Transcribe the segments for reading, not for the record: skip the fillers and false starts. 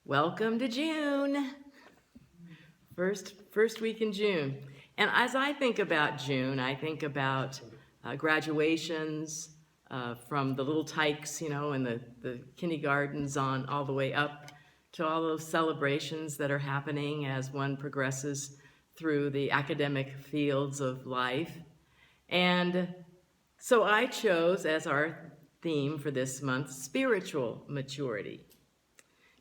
Welcome to June. First week in June. And as I think about June, I think about graduations from the little tykes, and the kindergartens on all the way up to all those celebrations that are happening as one progresses through the academic fields of life. And so I chose as our theme for this month, spiritual maturity.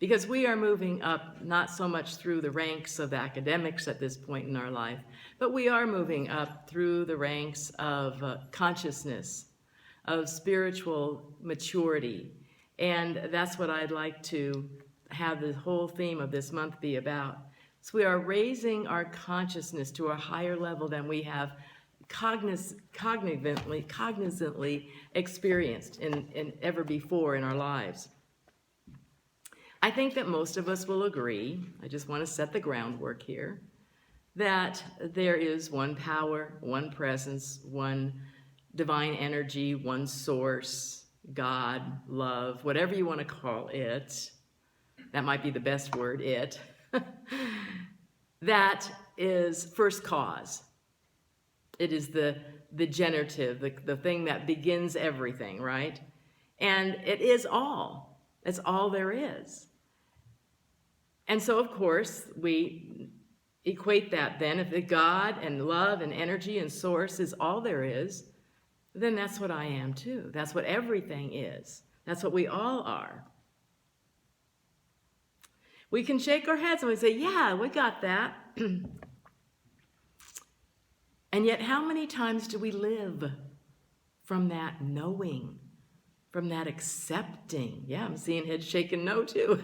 Because we are moving up not so much through the ranks of academics at this point in our life, but we are moving up through the ranks of consciousness, of spiritual maturity. And that's what I'd like to have the whole theme of this month be about. So we are raising our consciousness to a higher level than we have cognizantly experienced in ever before in our lives. I think that most of us will agree, I just want to set the groundwork here, that there is one power, one presence, one divine energy, one source, God, love, whatever you want to call it. That might be the best word, it. That is first cause. It is the generative, the thing that begins everything, right? And it is all. It's all there is. And so, of course, we equate that then. If the God and love and energy and source is all there is, then that's what I am too. That's what everything is. That's what we all are. We can shake our heads and we say, yeah, we got that. And yet, how many times do we live from that knowing, from that accepting? Yeah, I'm seeing heads shaking no too.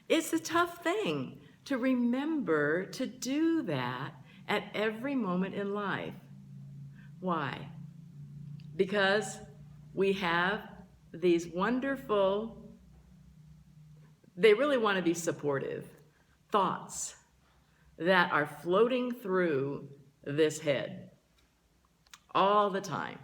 It's a tough thing to remember to do that at every moment in life. Why? Because we have these wonderful, they really want to be supportive, thoughts that are floating through this head all the time.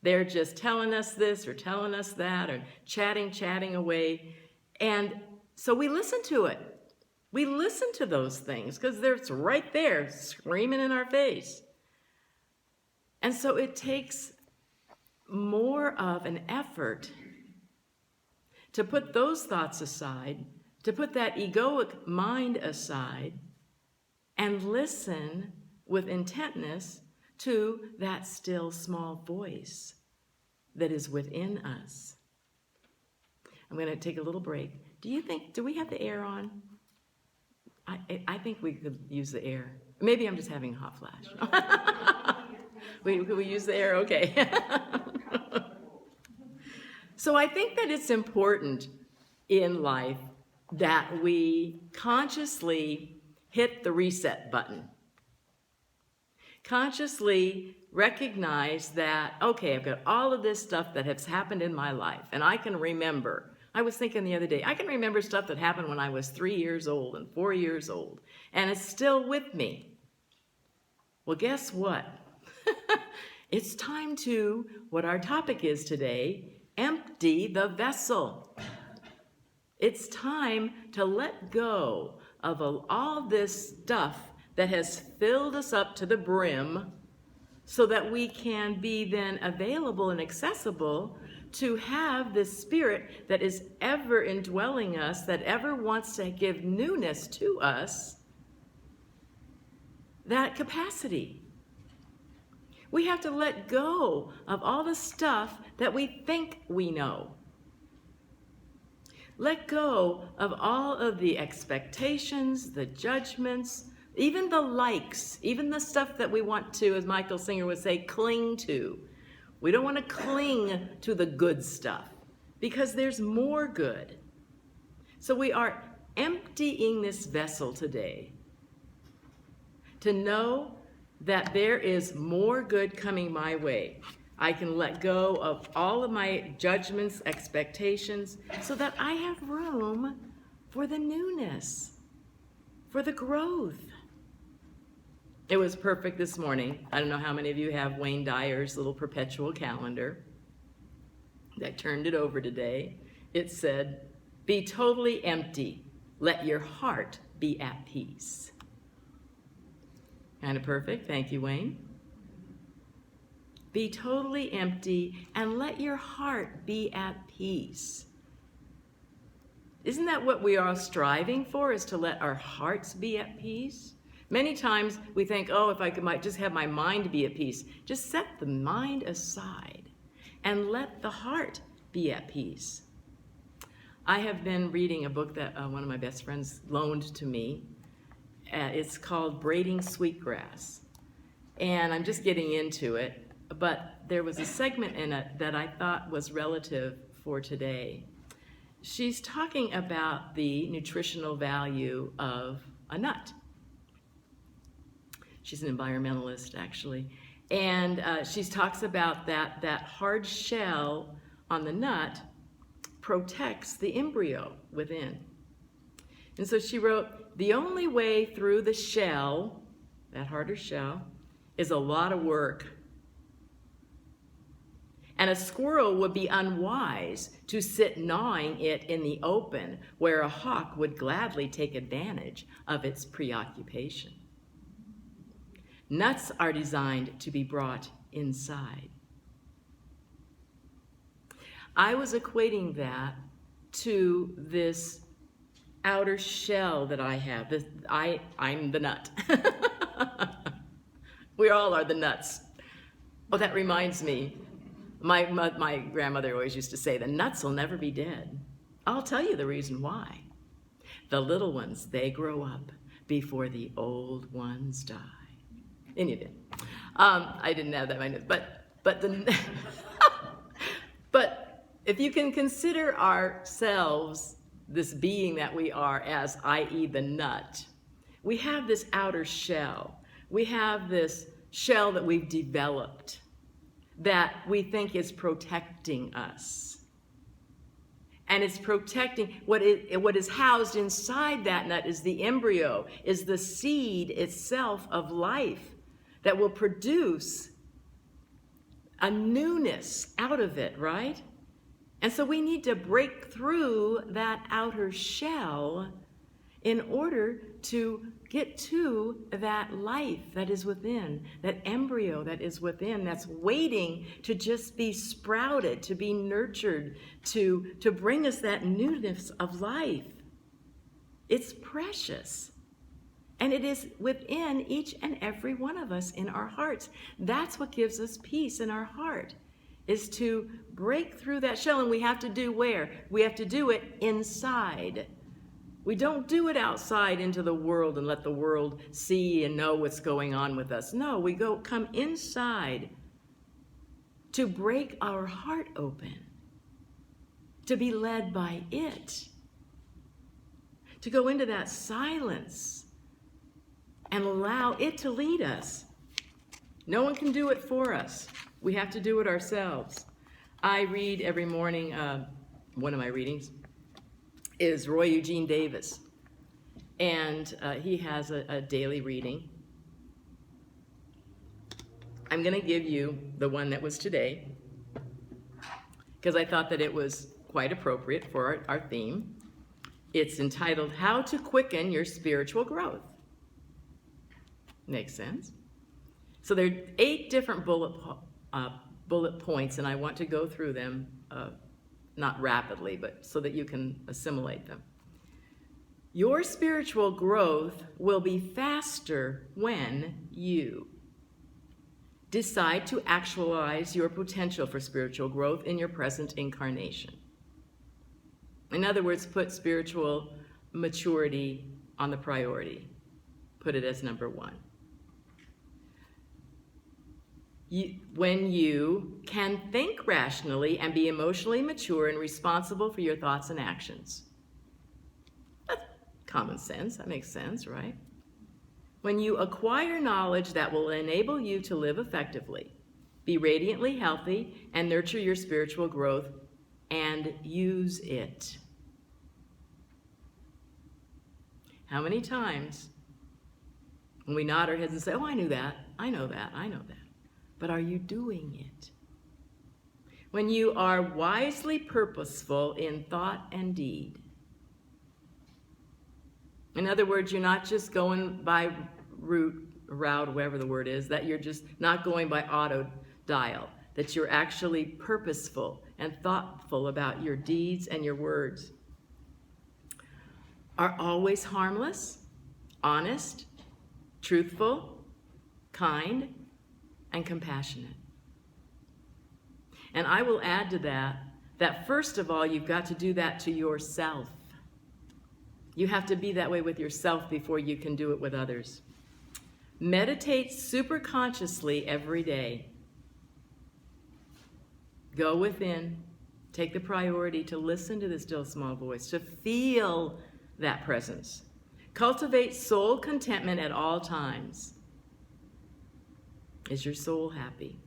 They're just telling us this or telling us that or chatting away. And so we listen to it. We listen to those things because they're right there screaming in our face. And so it takes more of an effort to put those thoughts aside, to put that egoic mind aside, and listen with intentness to that still small voice that is within us. I'm going to take a little break. Do we have the air on? I think we could use the air. Maybe I'm just having a hot flash. Could we use the air? Okay. So I think that it's important in life that we consciously hit the reset button. Consciously recognize that, okay, I've got all of this stuff that has happened in my life, and I can remember. I was thinking the other day, I can remember stuff that happened when I was 3 years old and 4 years old, and it's still with me. Well, guess what? It's time to, what our topic is today, empty the vessel. It's time to let go of all this stuff that has filled us up to the brim so that we can be then available and accessible to have this spirit that is ever indwelling us, that ever wants to give newness to us, that capacity. We have to let go of all the stuff that we think we know. Let go of all of the expectations, the judgments, even the likes, even the stuff that we want to, as Michael Singer would say, cling to. We don't want to cling to the good stuff because there's more good. So we are emptying this vessel today to know that there is more good coming my way. I can let go of all of my judgments, expectations, so that I have room for the newness, for the growth. It was perfect this morning. I don't know how many of you have Wayne Dyer's little perpetual calendar. I turned it over today, it said, "Be totally empty. Let your heart be at peace." Kind of perfect. Thank you, Wayne. Be totally empty and let your heart be at peace. Isn't that what we are striving for, is to let our hearts be at peace? Many times we think, oh, if I might just have my mind be at peace. Just set the mind aside and let the heart be at peace. I have been reading a book that one of my best friends loaned to me. It's called Braiding Sweetgrass. And I'm just getting into it, but there was a segment in it that I thought was relative for today. She's talking about the nutritional value of a nut. She's an environmentalist, actually. And she talks about that hard shell on the nut protects the embryo within. And so she wrote, the only way through the shell, that harder shell, is a lot of work. And a squirrel would be unwise to sit gnawing it in the open, where a hawk would gladly take advantage of its preoccupation. Nuts are designed to be brought inside. I was equating that to this outer shell that I have. I'm the nut. We all are the nuts. Oh, that reminds me. My grandmother always used to say, the nuts will never be dead. I'll tell you the reason why. The little ones, they grow up before the old ones die. And you did. I didn't have that in my notes, but if you can consider ourselves, this being that we are, as i.e. the nut, we have this outer shell. We have this shell that we've developed that we think is protecting us. And it's protecting what is housed inside that nut is the embryo, is the seed itself of life that will produce a newness out of it, right? And so we need to break through that outer shell in order to get to that life that is within, that embryo that is within, that's waiting to just be sprouted, to be nurtured, to bring us that newness of life. It's precious. And it is within each and every one of us in our hearts. That's what gives us peace in our heart, is to break through that shell. And we have to do where? We have to do it inside. We don't do it outside into the world and let the world see and know what's going on with us. No, we come inside to break our heart open, to be led by it, to go into that silence and allow it to lead us. No one can do it for us. We have to do it ourselves. I read every morning, one of my readings is Roy Eugene Davis. And he has a daily reading. I'm going to give you the one that was today, because I thought that it was quite appropriate for our theme. It's entitled, How to Quicken Your Spiritual Growth. Makes sense. So there are 8 different bullet points, and I want to go through them, not rapidly, but so that you can assimilate them. Your spiritual growth will be faster when you decide to actualize your potential for spiritual growth in your present incarnation. In other words, put spiritual maturity on the priority. Put it as number 1. When you can think rationally and be emotionally mature and responsible for your thoughts and actions. That's common sense. That makes sense, right? When you acquire knowledge that will enable you to live effectively, be radiantly healthy, and nurture your spiritual growth, and use it. How many times when we nod our heads and say, oh, I knew that, I know that, I know that. But are you doing it? when you are wisely purposeful in thought and deed. In other words, you're not just going by route, whatever the word is, that you're just not going by auto dial, that you're actually purposeful and thoughtful about your deeds and your words. Are always harmless, honest, truthful, kind, and compassionate. And I will add to that first of all, you've got to do that to yourself. You have to be that way with yourself before you can do it with others. Meditate super consciously every day. Go within. Take the priority to listen to the still small voice, to feel that presence. Cultivate soul contentment at all times. Is your soul happy?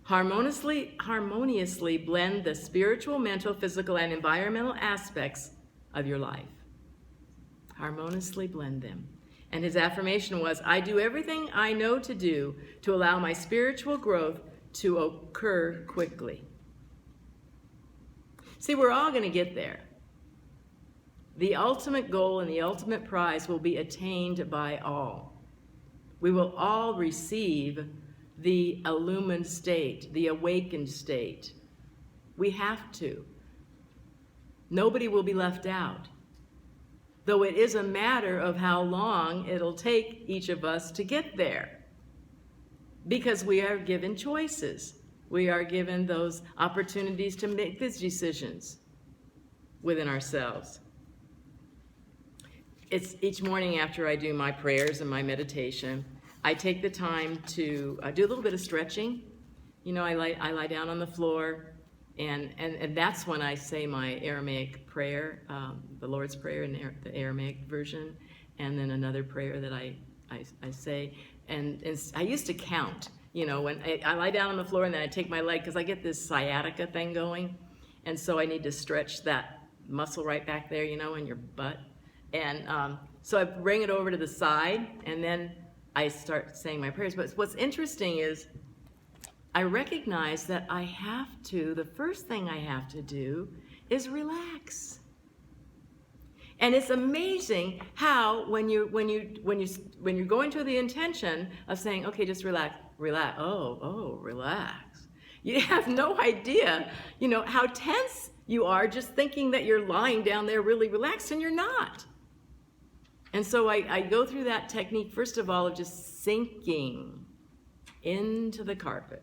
Harmoniously blend the spiritual, mental, physical, and environmental aspects of your life. Harmoniously blend them. And his affirmation was, I do everything I know to do to allow my spiritual growth to occur quickly. See, we're all going to get there. The ultimate goal and the ultimate prize will be attained by all. We will all receive the illumined state, the awakened state. We have to. Nobody will be left out. Though it is a matter of how long it'll take each of us to get there. Because we are given choices. We are given those opportunities to make these decisions within ourselves. It's each morning after I do my prayers and my meditation, I take the time to do a little bit of stretching. You know, I lie down on the floor, and that's when I say my Aramaic prayer, the Lord's Prayer in the Aramaic version, and then another prayer that I say. And I used to count, you know, when I lie down on the floor and then I take my leg, because I get this sciatica thing going, and so I need to stretch that muscle right back there, you know, in your butt. And so I bring it over to the side, and then I start saying my prayers. But what's interesting is I recognize that I have to, the first thing I have to do is relax. And it's amazing how when you're going to the intention of saying, okay, just relax, relax. You have no idea, you know, how tense you are just thinking that you're lying down there really relaxed, and you're not. And so I go through that technique, first of all, of just sinking into the carpet,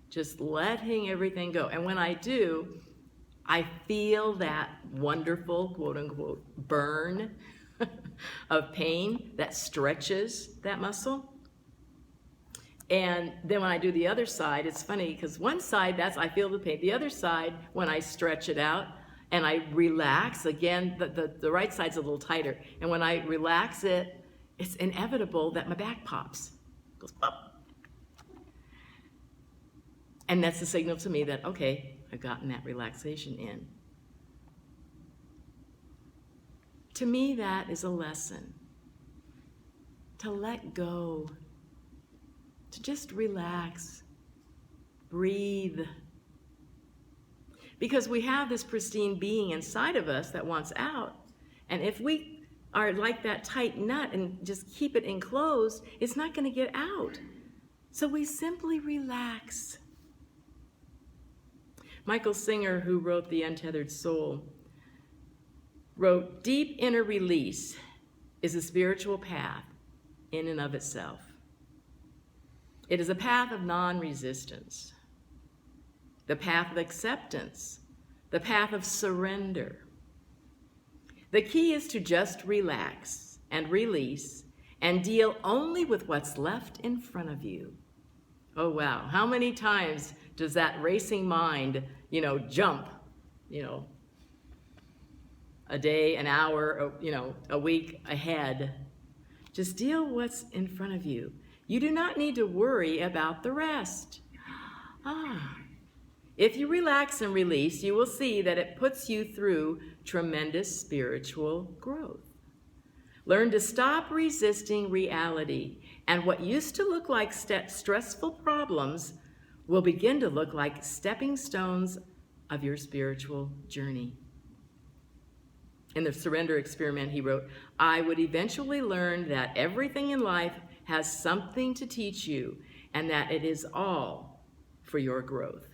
just letting everything go. And when I do, I feel that wonderful, quote unquote, burn of pain that stretches that muscle. And then when I do the other side, it's funny because one side, I feel the pain. The other side, when I stretch it out and I relax, again, the right side's a little tighter. And when I relax it, it's inevitable that my back pops. It goes up. And that's the signal to me that, okay, I've gotten that relaxation in. To me, that is a lesson. To let go. To just relax. Breathe. Because we have this pristine being inside of us that wants out. And if we are like that tight nut and just keep it enclosed, it's not going to get out. So we simply relax. Michael Singer, who wrote The Untethered Soul, wrote, deep inner release is a spiritual path in and of itself. It is a path of non-resistance, the path of acceptance, the path of surrender. The key is to just relax and release and deal only with what's left in front of you. Oh, wow. How many times does that racing mind, jump, a day, an hour, a week ahead? Just deal what's in front of you. You do not need to worry about the rest. If you relax and release, you will see that it puts you through tremendous spiritual growth. Learn to stop resisting reality, and what used to look like stressful problems will begin to look like stepping stones of your spiritual journey. In the surrender experiment, he wrote, I would eventually learn that everything in life has something to teach you and that it is all for your growth.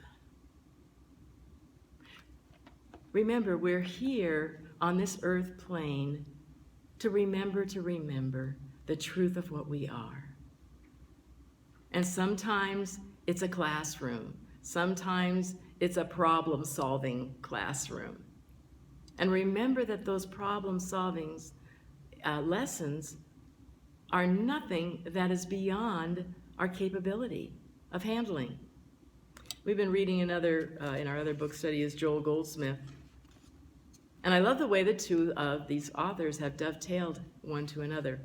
Remember, we're here on this earth plane to remember the truth of what we are. And sometimes it's a classroom. Sometimes it's a problem-solving classroom. And remember that those problem-solving lessons are nothing that is beyond our capability of handling. We've been reading in our other book study is Joel Goldsmith. And I love the way the two of these authors have dovetailed one to another.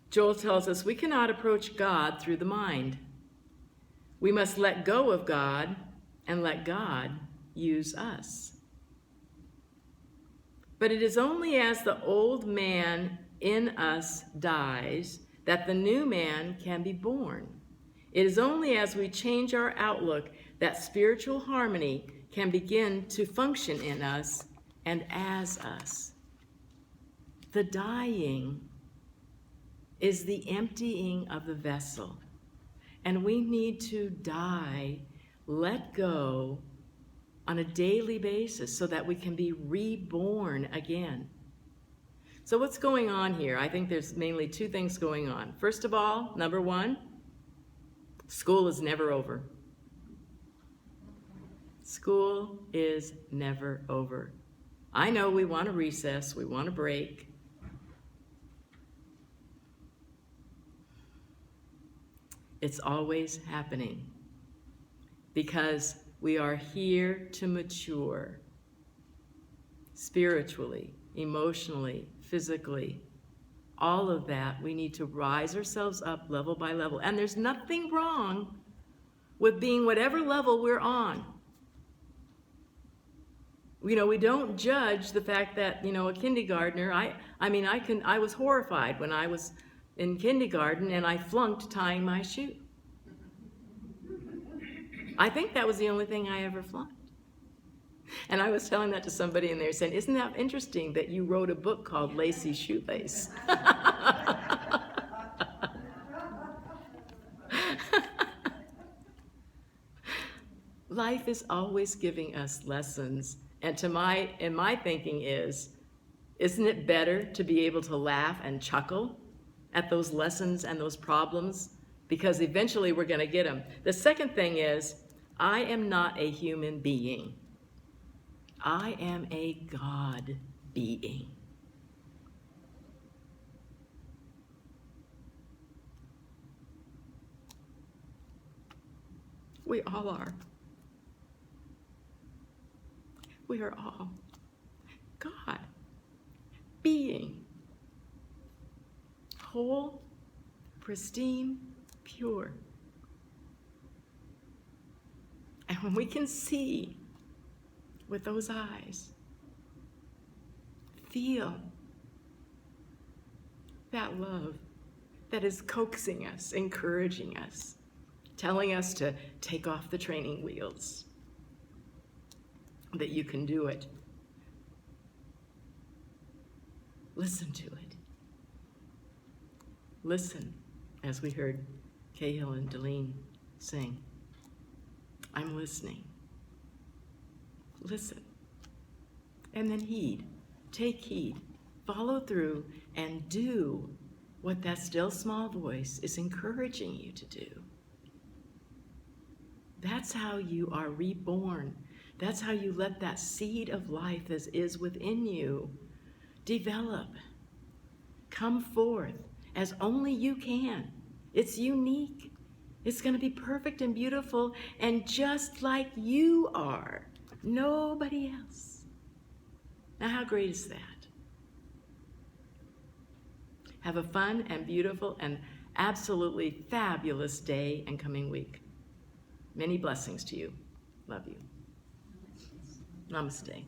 Joel tells us we cannot approach God through the mind. We must let go of God and let God use us. But it is only as the old man in us dies that the new man can be born. It is only as we change our outlook that spiritual harmony can begin to function in us and as us. The dying is the emptying of the vessel, and we need to die, let go on a daily basis so that we can be reborn again. So what's going on here? I think there's mainly two things going on. First of all, number one, school is never over. School is never over. I know we want to recess, we want to break. It's always happening because we are here to mature spiritually, emotionally, physically. All of that, we need to rise ourselves up level by level. And there's nothing wrong with being whatever level we're on. You know, we don't judge the fact that, you know, a kindergartner, I was horrified when I was in kindergarten and I flunked tying my shoe. I think that was the only thing I ever flunked. And I was telling that to somebody and they were saying, isn't that interesting that you wrote a book called Lacy Shoelace? Life is always giving us lessons. And in my thinking isn't it better to be able to laugh and chuckle at those lessons and those problems? Because eventually we're going to get them. The second thing is, I am not a human being. I am a God being. We all are. We are all God being. Whole, pristine, pure. And when we can see with those eyes, feel that love that is coaxing us, encouraging us, telling us to take off the training wheels, that you can do it. Listen to it. Listen, as we heard Cahill and Delene sing. I'm listening. Listen. And then heed. Take heed. Follow through and do what that still small voice is encouraging you to do. That's how you are reborn. That's how you let that seed of life that is within you develop. Come forth as only you can. It's unique. It's going to be perfect and beautiful and just like you are. Nobody else. Now, how great is that? Have a fun and beautiful and absolutely fabulous day and coming week. Many blessings to you. Love you. Namaste.